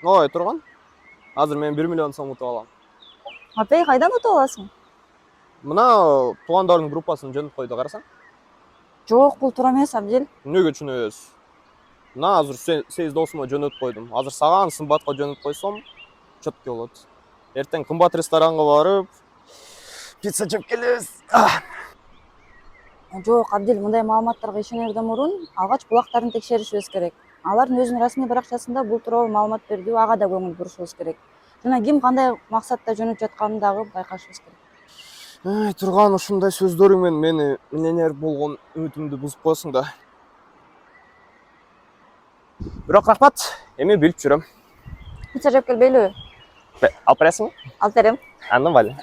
Ой, турган. Азыр мен 1 миллион сом утуп алам. Апей, кайдан утуп аласың? Мына туугандардын группасын жөнөп койду, карасаң. Жок, бул туура эмес, Абдил. Эмнеге түшүнөбүз? Мына азыр сегиз досума жөнөтүп койдум. Азыр саган сымбатка жөнөтүп койсом, четкий болот. Эртең кымбат ресторанга барып, пицца жеп келебиз. Жок, Абдил, мындай маалыматтарга ишенерден мурун алгач булактарын текшеришибиз керек. Алардын өзүнүн расмий баракчасында бул тууралуу маалымат берди, ага да көңүл бурушубуз керек. Жана ким кандай максатта жөнөтүп жатканын дагы байкашыбыз керек. Турган, ушундай сөздөрүң менен мени миллионер болгон үмүтүмдү бузуп коесуң да. Бирок рахмат, эми билип жүрөм. Пицца жеп келбейлиби? Алып бересиңби? Алып берем. Аны бале.